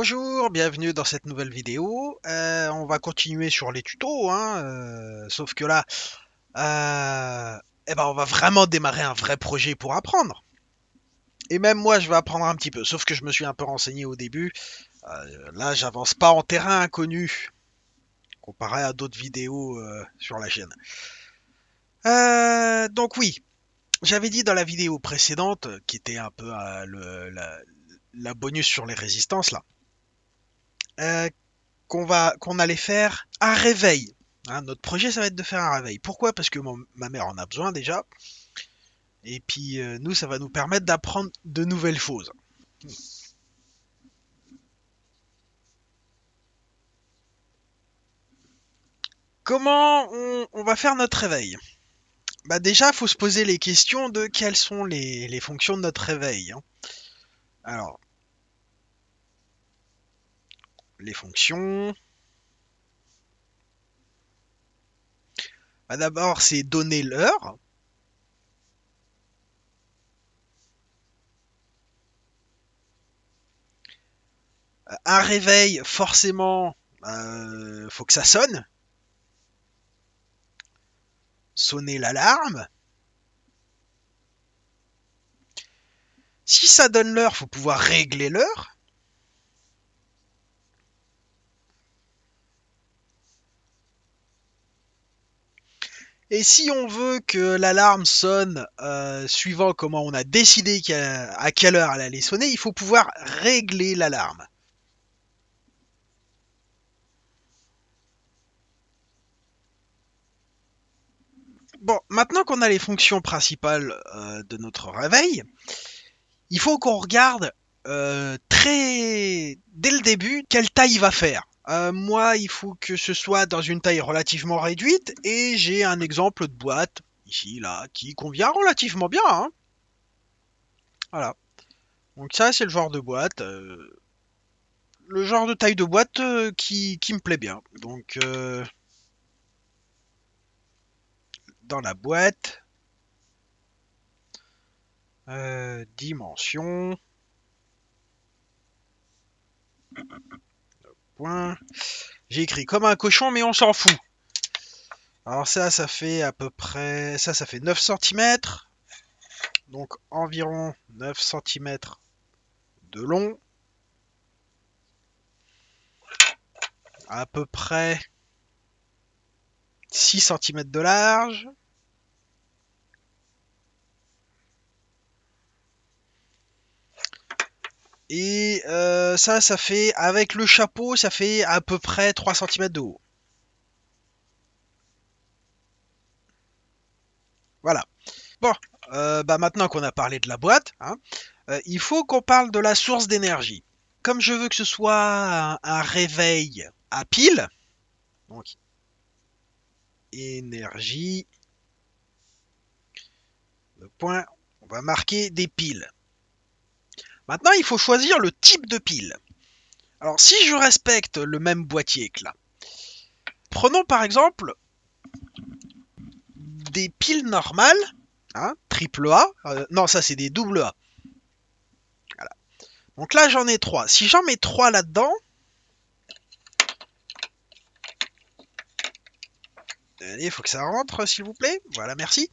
Bonjour, bienvenue dans cette nouvelle vidéo. On va continuer sur les tutos, hein, sauf que là, on va vraiment démarrer un vrai projet pour apprendre. Et même moi, je vais apprendre un petit peu, sauf que je me suis un peu renseigné au début. Là, j'avance pas en terrain inconnu, comparé à d'autres vidéos sur la chaîne. Donc oui, j'avais dit dans la vidéo précédente, qui était un peu la bonus sur les résistances là, euh, qu'on allait faire un réveil. Hein, notre projet, ça va être de faire un réveil. Pourquoi? Parce que ma mère en a besoin déjà. Et puis nous, ça va nous permettre d'apprendre de nouvelles choses. Comment on va faire notre réveil? Bah déjà, il faut se poser les questions de quelles sont les fonctions de notre réveil. Hein. Alors, les fonctions. Bah, d'abord, c'est donner l'heure. Un réveil, forcément, faut que ça sonne. Sonner l'alarme. Si ça donne l'heure, faut pouvoir régler l'heure. Et si on veut que l'alarme sonne suivant comment on a décidé à quelle heure elle allait sonner, il faut pouvoir régler l'alarme. Bon, maintenant qu'on a les fonctions principales de notre réveil, il faut qu'on regarde dès le début quelle taille il va faire. Moi, il faut que ce soit dans une taille relativement réduite et j'ai un exemple de boîte ici, là, qui convient relativement bien. Hein. Voilà. Donc ça, c'est le genre de boîte. Le genre de taille de boîte qui me plaît bien. Donc, dans la boîte, dimension, point. J'ai écrit comme un cochon, mais on s'en fout. Alors ça fait à peu près, ça fait 9 cm. Donc environ 9 cm de long. À peu près 6 cm de large. Et ça fait, avec le chapeau, ça fait à peu près 3 cm de haut. Voilà. Bon, maintenant qu'on a parlé de la boîte, hein, il faut qu'on parle de la source d'énergie. Comme je veux que ce soit un réveil à pile, donc énergie, le point, on va marquer des piles. Maintenant, il faut choisir le type de pile. Alors, si je respecte le même boîtier que là, prenons par exemple des piles normales, hein, triple A, non, ça c'est des double A. Voilà. Donc là, j'en ai 3. Si j'en mets 3 là-dedans, il faut que ça rentre, s'il vous plaît. Voilà, merci.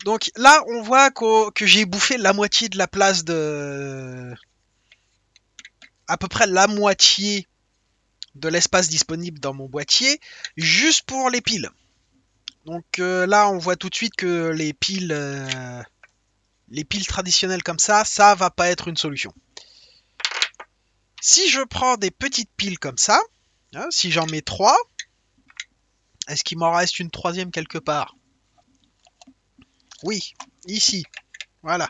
Donc là, on voit que j'ai bouffé la moitié de la place de... à peu près la moitié de l'espace disponible dans mon boîtier, juste pour les piles. Donc là, on voit tout de suite que les piles traditionnelles comme ça va pas être une solution. Si je prends des petites piles comme ça, hein, si j'en mets 3, est-ce qu'il m'en reste une troisième quelque part? Oui, ici. Voilà.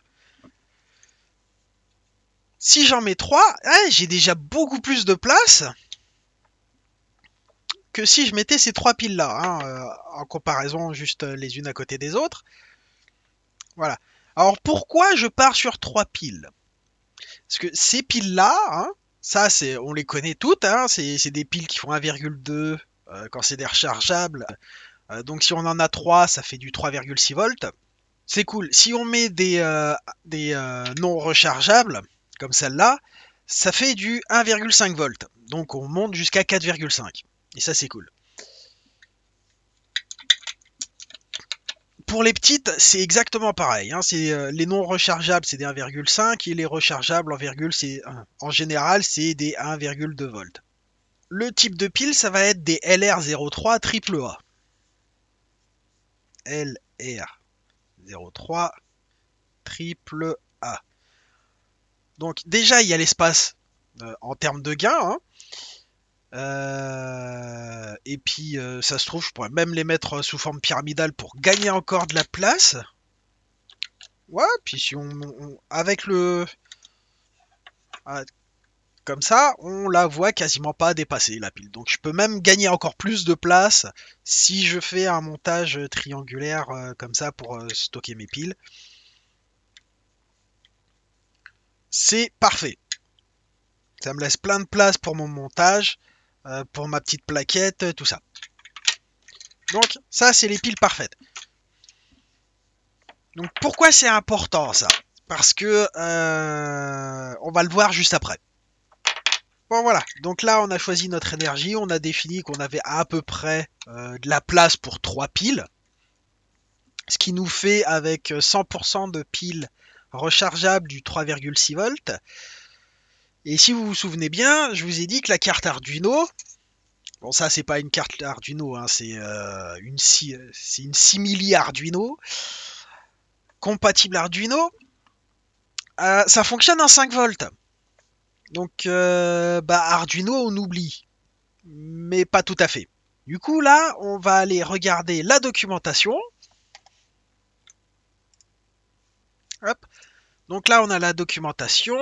Si j'en mets 3, j'ai déjà beaucoup plus de place que si je mettais ces 3 piles là, hein, en comparaison juste les unes à côté des autres. Voilà. Alors pourquoi je pars sur 3 piles? Parce que ces piles là, hein, ça c'est, on les connaît toutes, hein, c'est des piles qui font 1,2 quand c'est des rechargeables. Donc si on en a 3, ça fait du 3,6 volts. C'est cool. Si on met des non rechargeables, comme celle-là, ça fait du 1,5 volts. Donc on monte jusqu'à 4,5. Et ça c'est cool. Pour les petites, c'est exactement pareil. Hein. C'est les non rechargeables, c'est des 1,5 et les rechargeables en virgule, c'est en général, c'est des 1,2 volts. Le type de pile, ça va être des LR03 AAA. LR03 AAA. Donc déjà, il y a l'espace en termes de gain. Hein. Et puis, ça se trouve, je pourrais même les mettre sous forme pyramidale pour gagner encore de la place. Ouais, puis si avec le... Comme ça, on la voit quasiment pas dépasser la pile. Donc je peux même gagner encore plus de place si je fais un montage triangulaire comme ça pour stocker mes piles. C'est parfait. Ça me laisse plein de place pour mon montage, pour ma petite plaquette, tout ça. Donc ça, c'est les piles parfaites. Donc pourquoi c'est important ça? Parce que on va le voir juste après. Bon voilà, donc là on a choisi notre énergie, on a défini qu'on avait à peu près de la place pour 3 piles. Ce qui nous fait avec 100% de piles rechargeables du 3,6 volts. Et si vous vous souvenez bien, je vous ai dit que la carte Arduino, bon ça c'est pas une carte Arduino, hein, c'est une simili Arduino, compatible Arduino, ça fonctionne en 5 volts. Donc Arduino on oublie, mais pas tout à fait. Du coup là on va aller regarder la documentation. Hop. Donc là on a la documentation.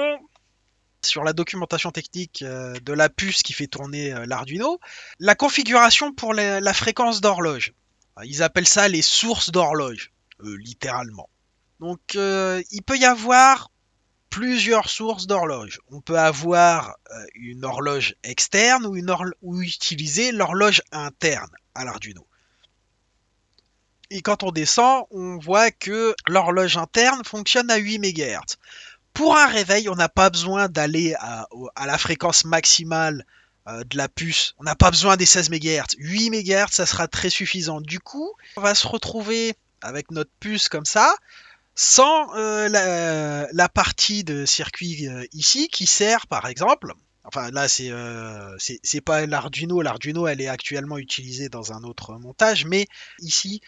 Sur la documentation technique de la puce qui fait tourner l'Arduino, la configuration pour la fréquence d'horloge. Ils appellent ça les sources d'horloge, littéralement. Donc il peut y avoir plusieurs sources d'horloge. On peut avoir une horloge externe ou utiliser l'horloge interne à l'Arduino. Et quand on descend, on voit que l'horloge interne fonctionne à 8 MHz. Pour un réveil, on n'a pas besoin d'aller à la fréquence maximale de la puce. On n'a pas besoin des 16 MHz. 8 MHz, ça sera très suffisant. Du coup, on va se retrouver avec notre puce comme ça, sans la partie de circuit ici qui sert, par exemple. Enfin, là, c'est pas l'Arduino. L'Arduino, elle est actuellement utilisée dans un autre montage, mais ici,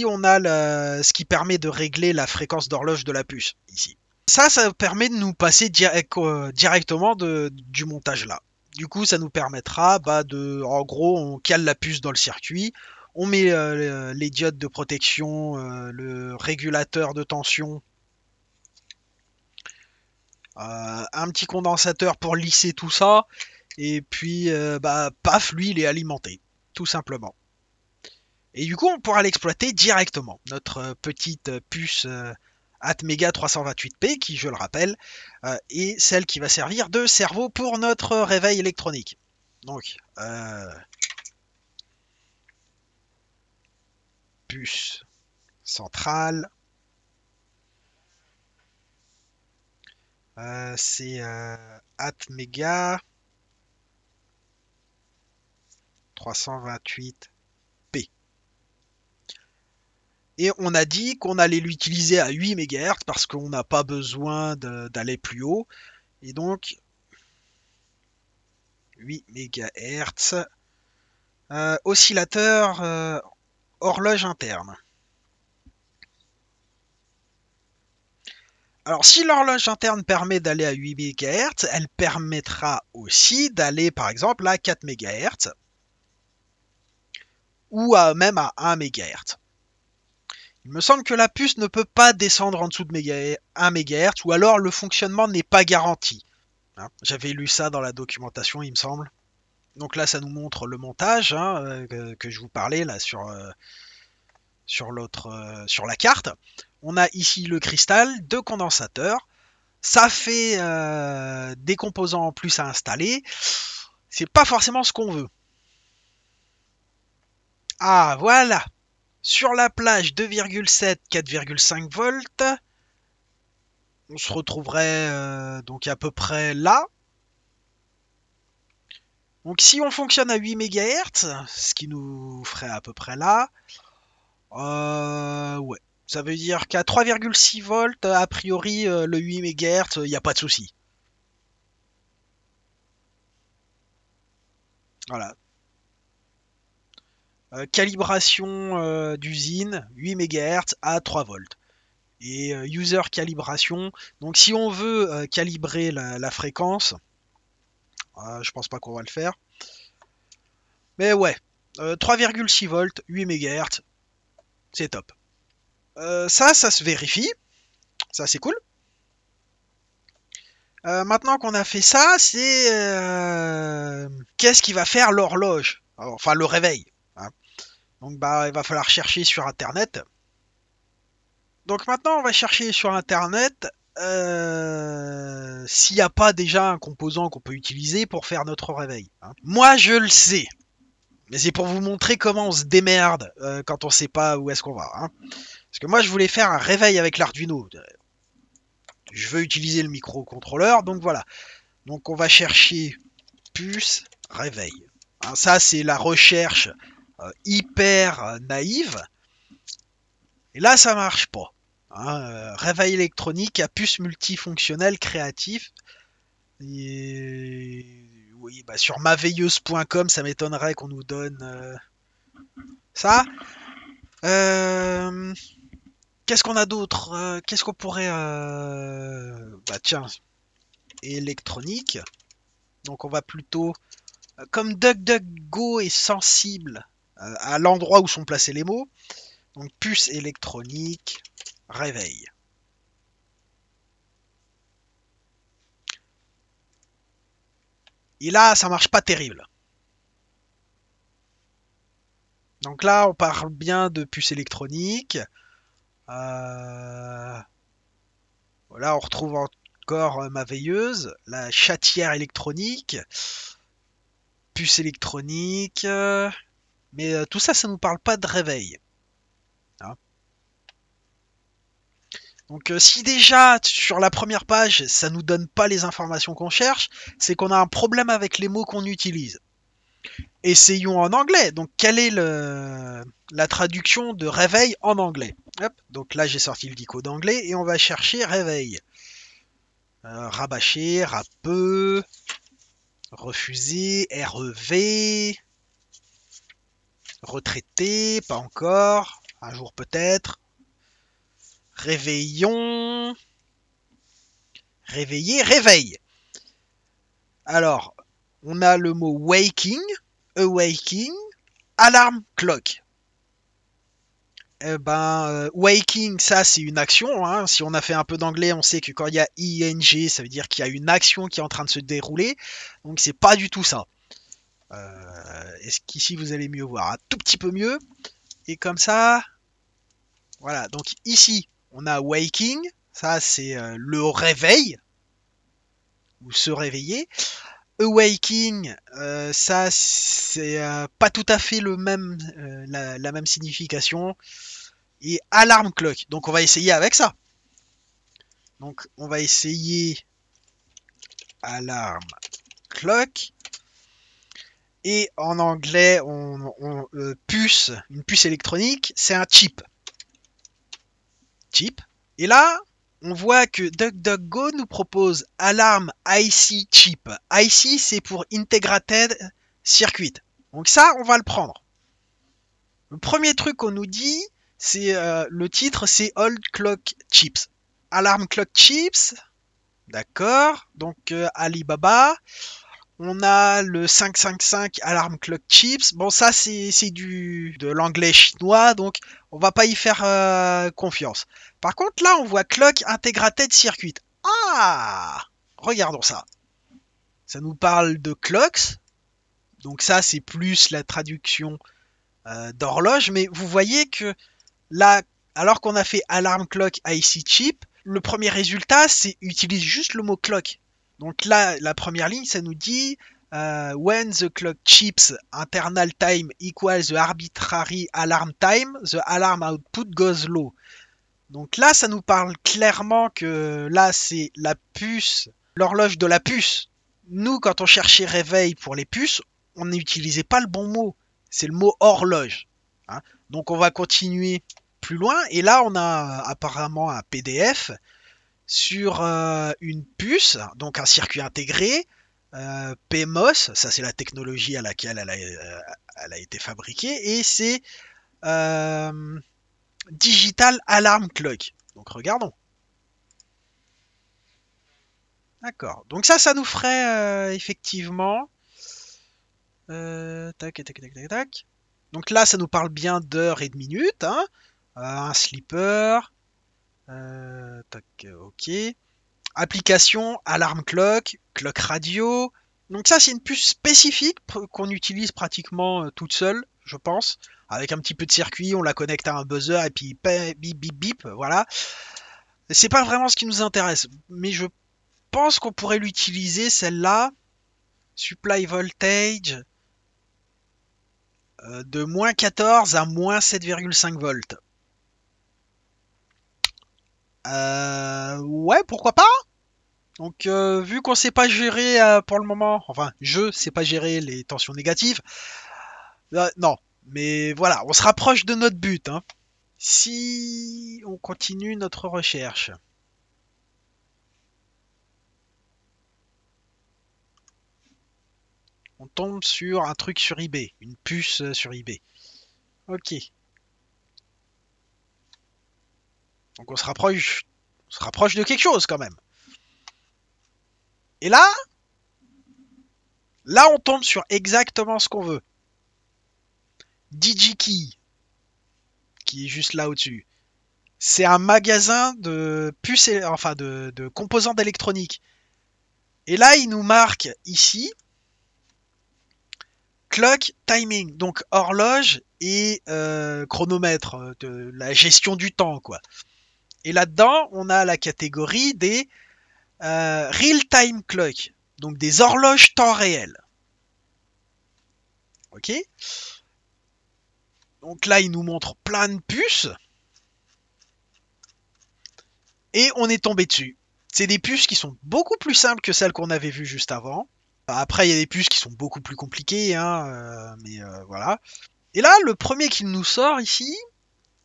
on a ce qui permet de régler la fréquence d'horloge de la puce. Ici. Ça permet de nous passer directement du montage là. Du coup, ça nous permettra en gros, on cale la puce dans le circuit, on met les diodes de protection, le régulateur de tension, un petit condensateur pour lisser tout ça, et puis paf, lui, il est alimenté, tout simplement. Et du coup, on pourra l'exploiter directement, notre petite puce Atmega 328P, qui, je le rappelle, est celle qui va servir de cerveau pour notre réveil électronique. Donc, puce centrale, c'est Atmega 328P. Et on a dit qu'on allait l'utiliser à 8 MHz parce qu'on n'a pas besoin d'aller plus haut. Et donc, 8 MHz, oscillateur horloge interne. Alors, si l'horloge interne permet d'aller à 8 MHz, elle permettra aussi d'aller, par exemple, à 4 MHz ou même à 1 MHz. Il me semble que la puce ne peut pas descendre en dessous de 1 MHz, ou alors le fonctionnement n'est pas garanti. Hein, j'avais lu ça dans la documentation, il me semble. Donc là, ça nous montre le montage que je vous parlais là sur la carte. On a ici le cristal, 2 condensateurs. Ça fait des composants en plus à installer. C'est pas forcément ce qu'on veut. Ah, voilà. Sur la plage 2,7, 4,5 volts. on se retrouverait donc à peu près là. Donc si on fonctionne à 8 MHz, ce qui nous ferait à peu près là, ouais. Ça veut dire qu'à 3,6 volts, a priori, le 8 MHz, il n'y a pas de souci. Voilà. Calibration d'usine, 8 MHz à 3 volts. Et user calibration, donc si on veut calibrer la fréquence, je pense pas qu'on va le faire. Mais ouais, 3,6 volts, 8 MHz, c'est top. Ça se vérifie. Ça, c'est cool. Maintenant qu'on a fait ça, c'est qu'est-ce qui va faire l'horloge? Enfin, le réveil. Hein. Donc, bah, il va falloir chercher sur Internet. Donc maintenant, on va chercher sur Internet s'il n'y a pas déjà un composant qu'on peut utiliser pour faire notre réveil. Hein. Moi, je le sais. Mais c'est pour vous montrer comment on se démerde quand on sait pas où est-ce qu'on va. Hein. Parce que moi, je voulais faire un réveil avec l'Arduino. Je veux utiliser le microcontrôleur, donc voilà. Donc on va chercher puce réveil. Hein, ça, c'est la recherche hyper naïve. Et là, ça marche pas. Hein, réveil électronique à puce multifonctionnelle créatif. Et... Oui, bah sur maveilleuse.com, ça m'étonnerait qu'on nous donne ça. Qu'est-ce qu'on a d'autre Qu'est-ce qu'on pourrait... Bah tiens, électronique. Donc on va plutôt... Comme DuckDuckGo est sensible à l'endroit où sont placés les mots, donc puce électronique, réveil. Et là, ça marche pas terrible. Donc là, on parle bien de puce électronique. Voilà, on retrouve encore ma veilleuse, la chatière électronique, puce électronique. Mais tout ça, ça nous parle pas de réveil. Hein. Donc si déjà sur la première page ça nous donne pas les informations qu'on cherche, c'est qu'on a un problème avec les mots qu'on utilise. Essayons en anglais. Donc quelle est la traduction de réveil en anglais? Hop. Donc là j'ai sorti le dico d'anglais et on va chercher réveil. Rabâcher, râpeux, refuser, REV, retraité, pas encore, un jour peut-être. Réveillon, réveiller, réveil. Alors, on a le mot waking, awaking, alarm clock. Eh ben, waking, ça c'est une action. Hein. Si on a fait un peu d'anglais, on sait que quand il y a ing, ça veut dire qu'il y a une action qui est en train de se dérouler. Donc c'est pas du tout ça. Est-ce qu'ici vous allez mieux voir? Un tout petit peu mieux. Et comme ça, voilà. Donc ici, on a waking. Ça c'est le réveil ou se réveiller. Awaking, ça c'est pas tout à fait le même, la même signification. Et alarm clock, donc on va essayer avec ça. Donc on va essayer alarm clock. Et en anglais, puce, une puce électronique, c'est un chip. Chip. Et là, on voit que DuckDuckGo nous propose Alarm IC Chip. IC, c'est pour Integrated Circuit. Donc ça, on va le prendre. Le premier truc qu'on nous dit, c'est le titre, c'est Old Clock Chips. Alarm Clock Chips, d'accord. Donc Alibaba. On a le 555 Alarm Clock Chips. Bon, ça, c'est de l'anglais chinois, donc on va pas y faire confiance. Par contre, là, on voit Clock Integrated Circuit. Ah! Regardons ça. Ça nous parle de clocks. Donc ça, c'est plus la traduction d'horloge. Mais vous voyez que là, alors qu'on a fait Alarm Clock IC Chip, le premier résultat, c'est utilise juste le mot clock. Donc là, la première ligne, ça nous dit when the clock chips internal time equals the arbitrary alarm time, the alarm output goes low. Donc là, ça nous parle clairement que là, c'est la puce, l'horloge de la puce. Nous, quand on cherchait réveil pour les puces, on n'utilisait pas le bon mot. C'est le mot horloge. Hein. Donc on va continuer plus loin. Et là, on a apparemment un PDF sur une puce, donc un circuit intégré, PMOS, ça c'est la technologie à laquelle elle a été fabriquée, et c'est euh, Digital Alarm Clock. Donc regardons. D'accord. Donc ça nous ferait effectivement. Tac, tac, tac, tac, tac. Donc là, ça nous parle bien d'heures et de minutes. Hein. Un sleeper. Tac, ok. Application, alarm clock, clock radio. Donc ça, c'est une puce spécifique qu'on utilise pratiquement toute seule, je pense. Avec un petit peu de circuit, on la connecte à un buzzer et puis bip bip bip, voilà. C'est pas vraiment ce qui nous intéresse, mais je pense qu'on pourrait l'utiliser celle-là. Supply voltage de moins 14 à moins 7,5 volts. Ouais, pourquoi pas. Donc, vu qu'on sait pas gérer pour le moment, enfin, je sais pas gérer les tensions négatives, non. Mais voilà, on se rapproche de notre but. Hein. Si on continue notre recherche, on tombe sur un truc sur eBay, une puce sur eBay. Ok. Donc on se rapproche de quelque chose quand même. Et là, on tombe sur exactement ce qu'on veut. DigiKey, qui est juste là au-dessus. C'est un magasin de puces, enfin de composants d'électronique. Et là, il nous marque ici clock timing, donc horloge et chronomètre, de la gestion du temps, quoi. Et là-dedans, on a la catégorie des real-time clock, donc des horloges temps réel. Ok. Donc là, il nous montre plein de puces. Et on est tombé dessus. C'est des puces qui sont beaucoup plus simples que celles qu'on avait vues juste avant. Après, il y a des puces qui sont beaucoup plus compliquées, hein, mais voilà. Et là, le premier qu'il nous sort ici,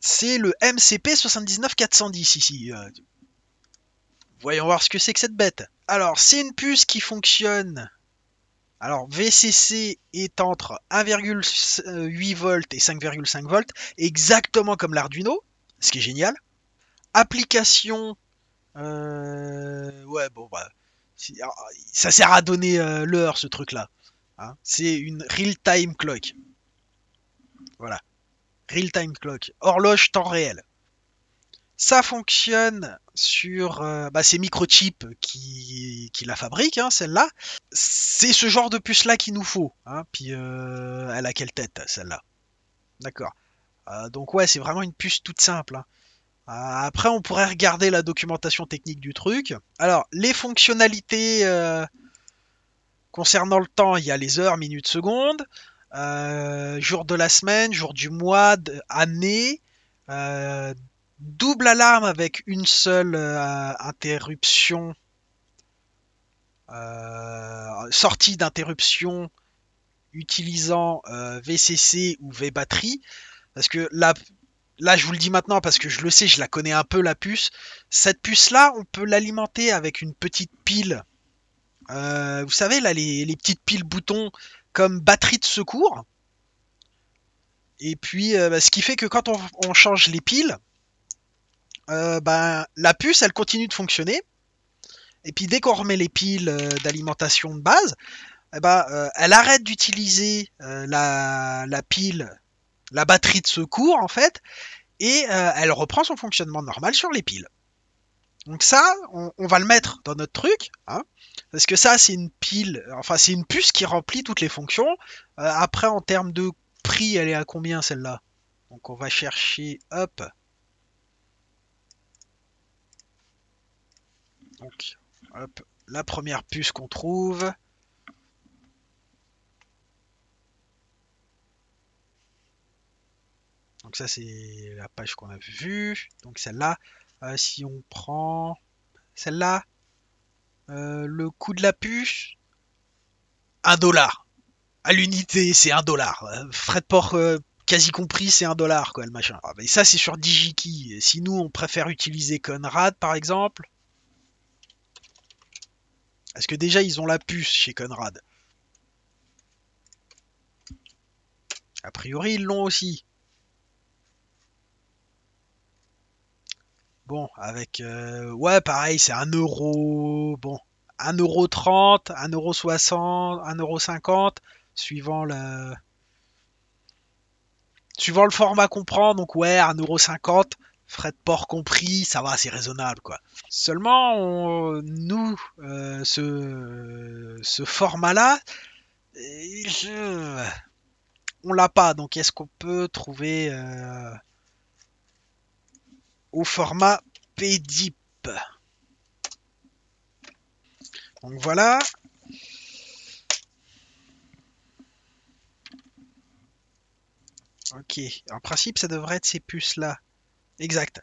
c'est le MCP 79410 ici. Voyons voir ce que c'est que cette bête. Alors, c'est une puce qui fonctionne. Alors, VCC est entre 1,8 volts et 5,5 volts, exactement comme l'Arduino, ce qui est génial. Application, ouais, bon, bah, ça sert à donner l'heure, ce truc-là. Hein. C'est une real-time clock. Voilà, real-time clock, horloge temps réel. Ça fonctionne sur bah, ces microchips qui la fabriquent, hein, celle-là. C'est ce genre de puce-là qu'il nous faut. Hein. Puis elle a quelle tête, celle-là? D'accord. Donc ouais, c'est vraiment une puce toute simple. Hein. Après, on pourrait regarder la documentation technique du truc. Alors, les fonctionnalités concernant le temps, il y a les heures, minutes, secondes, jour de la semaine, jour du mois, année, euh, double alarme avec une seule interruption, sortie d'interruption utilisant VCC ou V-batterie. Parce que là, je vous le dis maintenant parce que je le sais, je la connais un peu la puce. Cette puce-là, on peut l'alimenter avec une petite pile. Vous savez, là, les petites piles boutons comme batterie de secours. Et puis, bah, ce qui fait que quand on change les piles, ben, la puce, elle continue de fonctionner. Et puis, dès qu'on remet les piles d'alimentation de base, eh ben, elle arrête d'utiliser la pile, la batterie de secours, en fait, et elle reprend son fonctionnement normal sur les piles. Donc ça, on va le mettre dans notre truc, hein, parce que ça, c'est une pile, enfin c'est une puce qui remplit toutes les fonctions. Après, en termes de prix, elle est à combien celle-là? Donc on va chercher, hop. Donc, hop, la première puce qu'on trouve. Donc ça c'est la page qu'on a vue. Donc celle-là, si on prend celle-là, le coût de la puce, 1 $. À l'unité, c'est 1 $. Frais de port quasi compris, c'est 1 $ quoi, le machin. Ah, mais ça c'est sur DigiKey. Si nous on préfère utiliser Conrad par exemple, parce que déjà ils ont la puce chez Conrad. A priori ils l'ont aussi. Bon, avec ouais pareil, c'est 1 €. Bon, 1,30 €, 1,60 €, 1,50 €, suivant suivant le format qu'on prend. Donc ouais, 1,50 €, frais de port compris, ça va, c'est raisonnable quoi. Seulement, nous, ce format-là, on l'a pas. Donc est-ce qu'on peut trouver au format PDIP? Donc voilà. Ok. En principe, ça devrait être ces puces-là. Exact.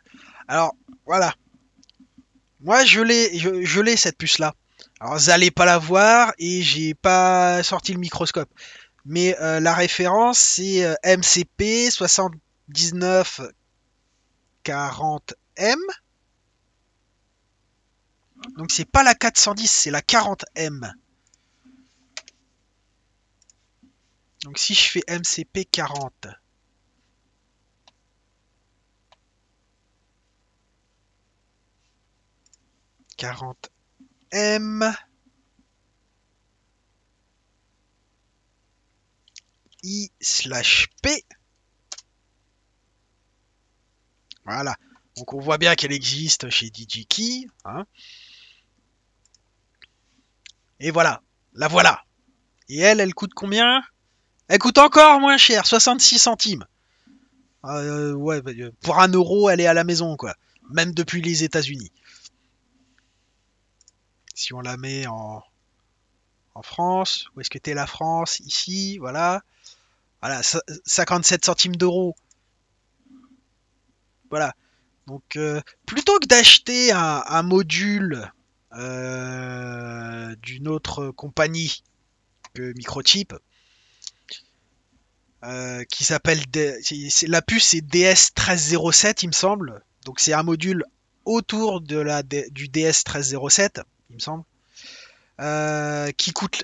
Alors, voilà. Moi, je l'ai cette puce-là. Alors, vous allez pas la voir et j'ai pas sorti le microscope. Mais la référence, c'est MCP 7940M. Donc, c'est pas la 410, c'est la 40M. Donc, si je fais MCP 40, 40M, I/P. Voilà. Donc on voit bien qu'elle existe chez DigiKey. Hein. Et voilà. La voilà. Et elle coûte combien? Elle coûte encore moins cher, 66 centimes. Ouais, pour 1 €, elle est à la maison, quoi. Même depuis les États-Unis. Si on la met en France, où est-ce que t'es la France? Ici, voilà. Voilà, 57 centimes d'euros. Voilà. Donc, plutôt que d'acheter un module d'une autre compagnie que Microchip, qui s'appelle la puce, c'est DS1307, il me semble. Donc, c'est un module autour du DS1307, il me semble, qui coûte,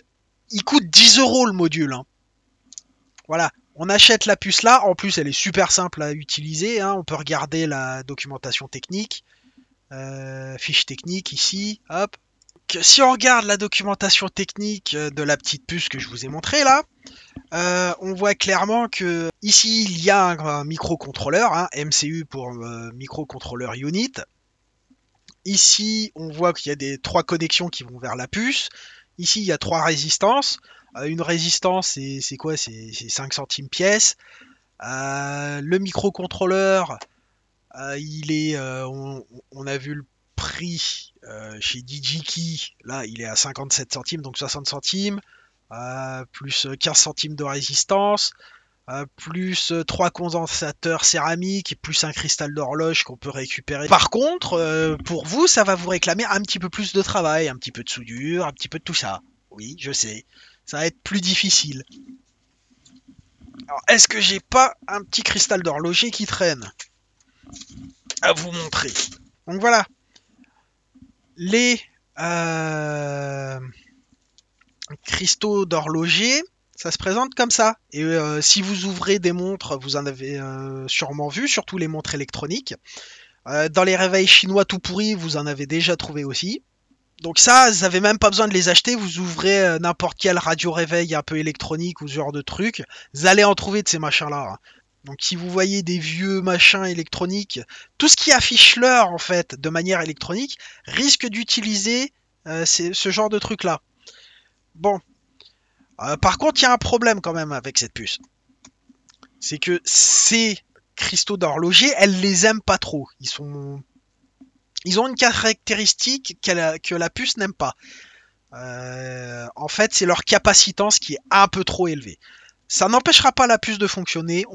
il coûte 10 € le module. Hein. Voilà. On achète la puce là. En plus, elle est super simple à utiliser. Hein. On peut regarder la documentation technique. Fiche technique ici, hop. Si on regarde la documentation technique de la petite puce que je vous ai montré là, on voit clairement que ici il y a un microcontrôleur, hein, MCU pour microcontrôleur unit. Ici on voit qu'il y a 3 connexions qui vont vers la puce. Ici il y a 3 résistances. Une résistance c'est quoi? C'est 5 centimes pièce. Le microcontrôleur, il est, on a vu le prix chez DigiKey, là il est à 57 centimes, donc 60 centimes, plus 15 centimes de résistance, plus 3 condensateurs céramiques, et plus un cristal d'horloge qu'on peut récupérer. Par contre, pour vous, ça va vous réclamer un petit peu plus de travail, un petit peu de soudure, un petit peu de tout ça. Oui, je sais, ça va être plus difficile. Alors, est-ce que j'ai pas un petit cristal d'horloger qui traîne à vous montrer? Donc voilà, les cristaux d'horloger, ça se présente comme ça. Et si vous ouvrez des montres, vous en avez sûrement vu, surtout les montres électroniques. Dans les réveils chinois tout pourris, vous en avez déjà trouvé aussi. Donc ça, vous n'avez même pas besoin de les acheter, vous ouvrez n'importe quel radio réveil un peu électronique ou ce genre de truc, vous allez en trouver de ces machins-là. Donc si vous voyez des vieux machins électroniques, tout ce qui affiche l'heure en fait de manière électronique risque d'utiliser ce genre de truc-là. Bon, par contre, il y a un problème quand même avec cette puce. C'est que ces cristaux d'horloger, elle les aime pas trop. Ils ont une caractéristique que la puce n'aime pas. En fait, c'est leur capacitance qui est un peu trop élevée. Ça n'empêchera pas la puce de fonctionner.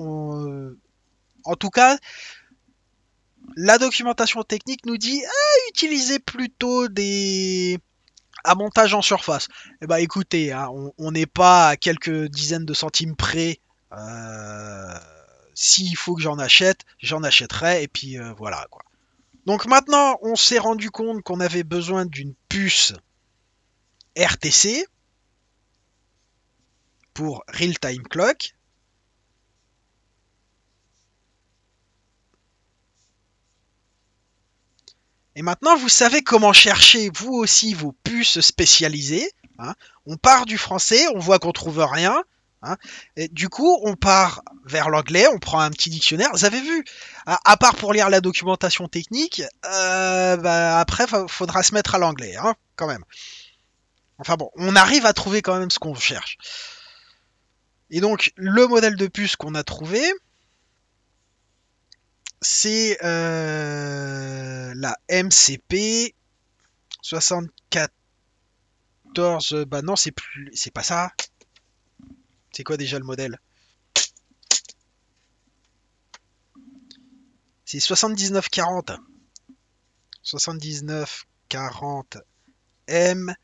En tout cas, la documentation technique nous dit utilisez plutôt des à montage en surface. Eh ben écoutez, hein, on n'est pas à quelques dizaines de centimes près. Euh, S'il faut que j'en achète, j'en achèterai et puis voilà quoi. Donc maintenant, on s'est rendu compte qu'on avait besoin d'une puce RTC pour Real Time Clock. Et maintenant, vous savez comment chercher vous aussi vos puces spécialisées. Hein. On part du français, on voit qu'on trouve rien. Hein. Et du coup, on part vers l'anglais, on prend un petit dictionnaire. Vous avez vu, à part pour lire la documentation technique, après, faudra se mettre à l'anglais, hein, quand même. Enfin bon, on arrive à trouver quand même ce qu'on cherche. Et donc, le modèle de puce qu'on a trouvé, c'est la MCP 74. Bah non, c'est pas ça. C'est quoi déjà le modèle? C'est 7940. 7940M.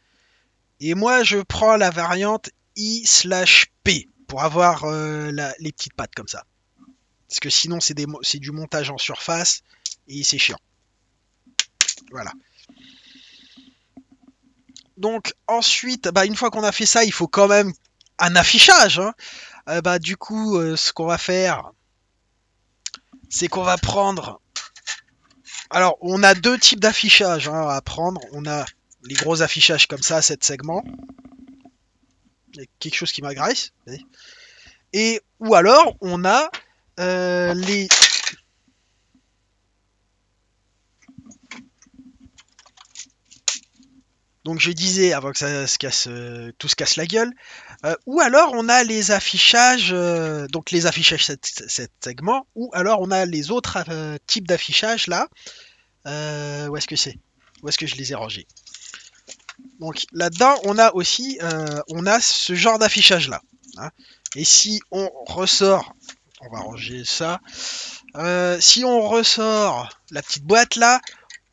Et moi, je prends la variante I/P pour avoir les petites pattes comme ça. Parce que sinon, c'est du montage en surface et c'est chiant. Voilà. Donc ensuite, bah, une fois qu'on a fait ça, il faut quand même un affichage. Hein. Du coup, ce qu'on va faire, c'est qu'on va prendre. Alors, on a deux types d'affichage hein, à prendre. On a les gros affichages comme ça, 7 segments. Il y a quelque chose qui m'agresse. Et ou alors, on a les. Donc je disais avant que ça se casse, tout se casse la gueule. Ou alors on a les affichages, donc les affichages 7 segments, ou alors on a les autres types d'affichage là. Où est-ce que c'est? Où est-ce que je les ai rangés? Donc là-dedans, on a aussi on a ce genre d'affichage là. Hein. Et si on ressort, on va ranger ça. Si on ressort la petite boîte là,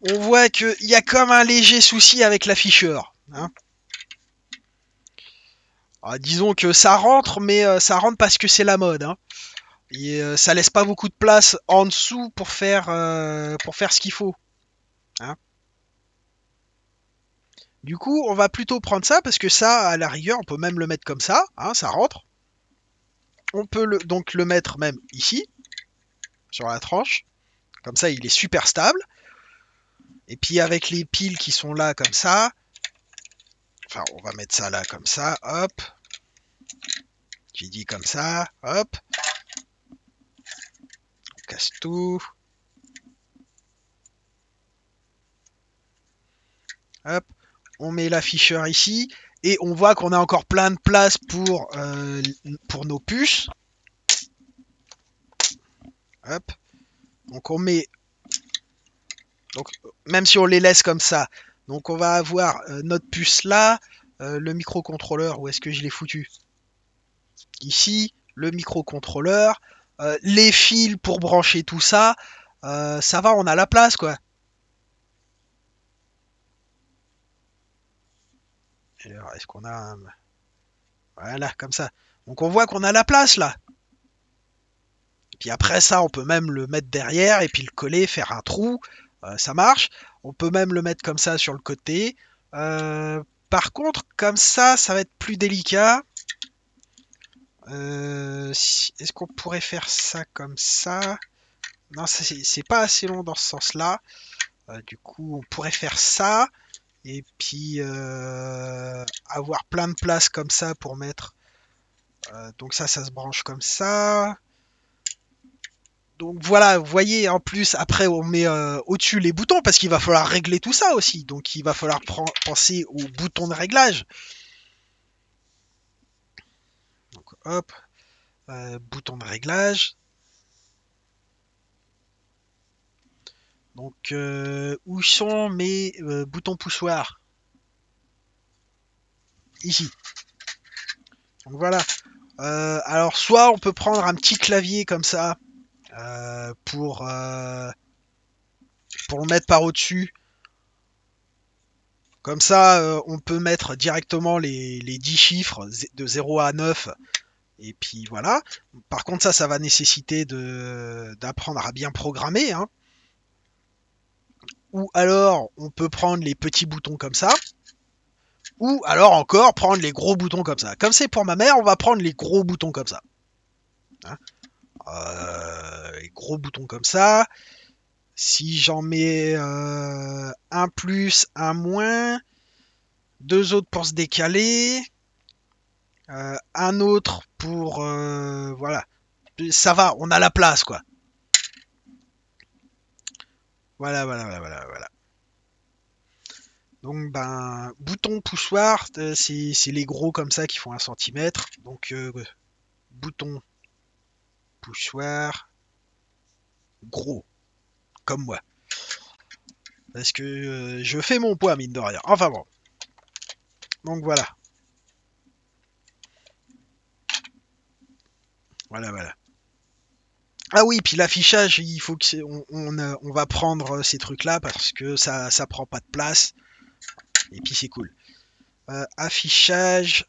on voit qu'il y a comme un léger souci avec l'afficheur. Hein. Alors, disons que ça rentre, mais ça rentre parce que c'est la mode. Hein. Et ça laisse pas beaucoup de place en dessous pour faire ce qu'il faut. Hein. Du coup, on va plutôt prendre ça parce que ça, à la rigueur, on peut même le mettre comme ça, hein, ça rentre. On peut donc le mettre même ici, sur la tranche. Comme ça, il est super stable. Et puis avec les piles qui sont là comme ça, enfin, on va mettre ça là comme ça, hop. J'ai dit comme ça, hop. On casse tout. Hop. On met l'afficheur ici. Et on voit qu'on a encore plein de place pour nos puces. Hop. Donc on met. Donc même si on les laisse comme ça. Donc on va avoir notre puce là. Le microcontrôleur, où est-ce que je l'ai foutu? Ici, le microcontrôleur. Les fils pour brancher tout ça. Ça va, on a la place quoi. Alors, est-ce qu'on a un... Voilà, comme ça. Donc on voit qu'on a la place là. Puis après ça, on peut même le mettre derrière et puis le coller, faire un trou. Ça marche. On peut même le mettre comme ça sur le côté. Par contre, comme ça va être plus délicat. Est-ce qu'on pourrait faire ça comme ça? Non, c'est pas assez long dans ce sens-là. Du coup, on pourrait faire ça. Et puis avoir plein de place comme ça pour mettre. Donc ça se branche comme ça. Donc voilà, vous voyez, en plus, après on met au-dessus les boutons parce qu'il va falloir régler tout ça aussi. Donc il va falloir penser aux boutons de réglage. Donc hop, bouton de réglage. Donc où sont mes boutons poussoirs? Ici. Donc voilà. Alors soit on peut prendre un petit clavier comme ça. pour le mettre par au-dessus. Comme ça, on peut mettre directement les 10 chiffres de 0 à 9. Et puis voilà. Par contre, ça va nécessiter d'apprendre à bien programmer. Hein. Ou alors, on peut prendre les petits boutons comme ça. Ou alors encore prendre les gros boutons comme ça. Comme c'est pour ma mère, on va prendre les gros boutons comme ça. Hein. Les gros boutons comme ça. Si j'en mets un plus, un moins, deux autres pour se décaler, un autre pour... voilà. Ça va, on a la place, quoi. Voilà, voilà, voilà, voilà, voilà. Donc, ben, bouton poussoir, c'est les gros comme ça qui font 1 centimètre. Donc, bouton poussoir, gros, comme moi. Parce que je fais mon poids, mine de rien. Enfin bon. Donc, voilà. Voilà, voilà. Ah oui, puis l'affichage, il faut que on va prendre ces trucs-là parce que ça prend pas de place. Et puis c'est cool. Affichage,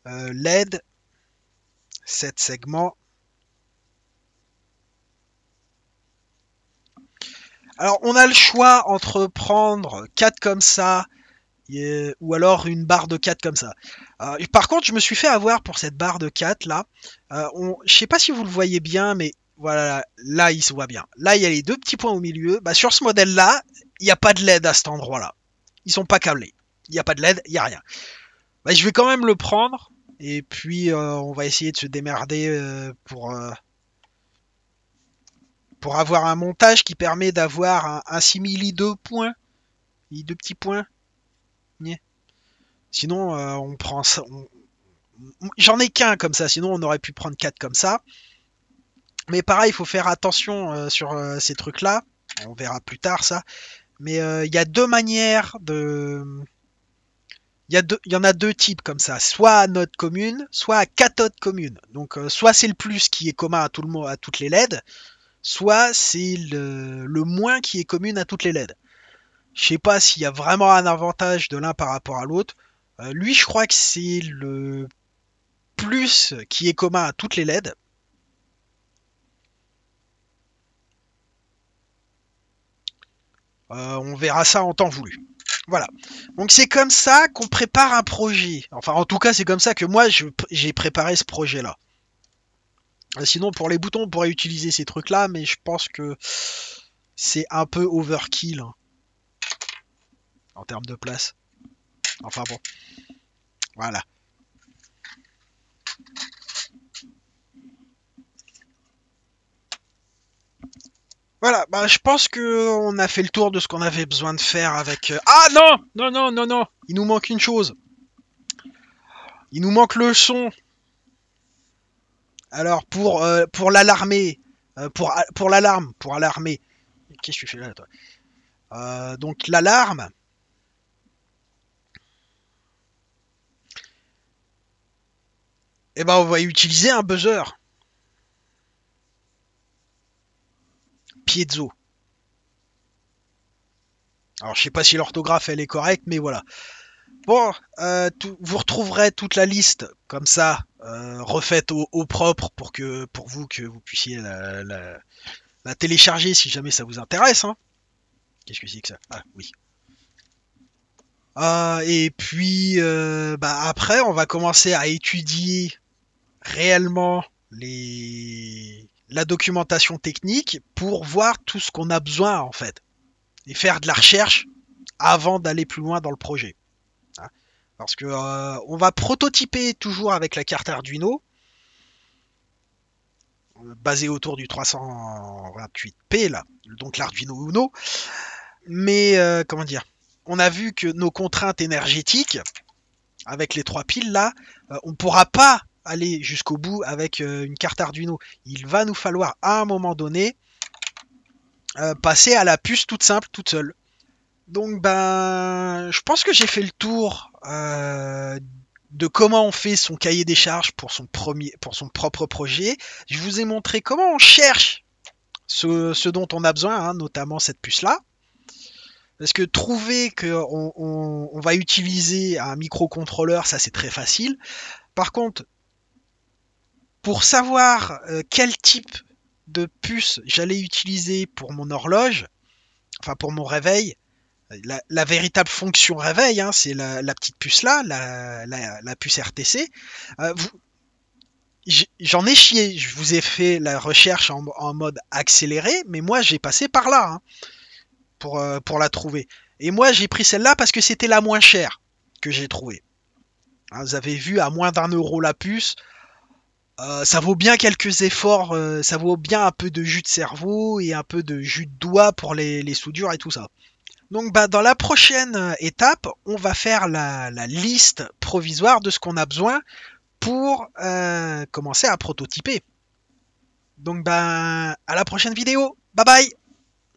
LED, 7 segments. Alors on a le choix entre prendre 4 comme ça ou alors une barre de 4 comme ça. Par contre, je me suis fait avoir pour cette barre de 4 là. Je sais pas si vous le voyez bien, mais voilà, là il se voit bien. Là il y a les deux petits points au milieu. Bah, sur ce modèle là, il n'y a pas de LED à cet endroit là. Ils sont pas câblés. Il n'y a pas de LED, il n'y a rien. Bah, je vais quand même le prendre. Et puis on va essayer de se démerder pour avoir un montage qui permet d'avoir un simili 2 points. Les deux petits points. Yeah. Sinon, on prend ça. J'en ai qu'un comme ça, sinon on aurait pu prendre 4 comme ça. Mais pareil, il faut faire attention sur ces trucs-là. On verra plus tard ça. Mais il y a deux manières de. Il y en a deux types comme ça, soit à note commune, soit à cathode commune. Donc soit c'est le plus qui est commun à tout le monde, à toutes les LED, soit c'est le moins qui est commune à toutes les LED. Je sais pas s'il y a vraiment un avantage de l'un par rapport à l'autre. Lui, je crois que c'est le plus qui est commun à toutes les LED. On verra ça en temps voulu. Voilà. Donc c'est comme ça qu'on prépare un projet. Enfin, en tout cas, c'est comme ça que moi, j'ai préparé ce projet-là. Sinon, pour les boutons, on pourrait utiliser ces trucs-là, mais je pense que c'est un peu overkill hein, en termes de place. Enfin bon, voilà. Voilà, bah, je pense que on a fait le tour de ce qu'on avait besoin de faire avec... Ah non, non, non, non, non, il nous manque une chose. Il nous manque le son. Alors pour l'alarmer, pour l'alarme, pour alarmer. Qu'est-ce que tu fais là, toi donc l'alarme. Eh ben on va utiliser un buzzer piezo. Alors je sais pas si l'orthographe elle est correcte, mais voilà. Bon, vous retrouverez toute la liste comme ça, refaite au propre pour vous que vous puissiez la télécharger si jamais ça vous intéresse. Hein. Qu'est-ce que c'est que ça? Ah oui. Et puis bah, après, on va commencer à étudier réellement la documentation technique pour voir tout ce qu'on a besoin en fait et faire de la recherche avant d'aller plus loin dans le projet. Hein. Parce que on va prototyper toujours avec la carte Arduino basée autour du 328P là, donc l'Arduino Uno. Mais comment dire, on a vu que nos contraintes énergétiques avec les 3 piles là, on ne pourra pas aller jusqu'au bout avec une carte Arduino. Il va nous falloir à un moment donné passer à la puce toute simple, toute seule. Donc ben, je pense que j'ai fait le tour de comment on fait son cahier des charges pour son propre projet. Je vous ai montré comment on cherche ce dont on a besoin, hein, notamment cette puce-là. Parce que trouver qu'on va utiliser un microcontrôleur, ça c'est très facile. Par contre, pour savoir quel type de puce j'allais utiliser pour mon horloge, enfin pour mon réveil, la véritable fonction réveil, hein, c'est la petite puce là, la puce RTC. J'en ai chié, je vous ai fait la recherche en mode accéléré, mais moi j'ai passé par là, hein, pour la trouver. Et moi j'ai pris celle-là parce que c'était la moins chère que j'ai trouvée. Hein, vous avez vu, à moins d'1 € la puce, ça vaut bien quelques efforts, ça vaut bien un peu de jus de cerveau et un peu de jus de doigt pour les soudures et tout ça. Donc bah, dans la prochaine étape, on va faire la liste provisoire de ce qu'on a besoin pour commencer à prototyper. Donc bah, à la prochaine vidéo. Bye bye.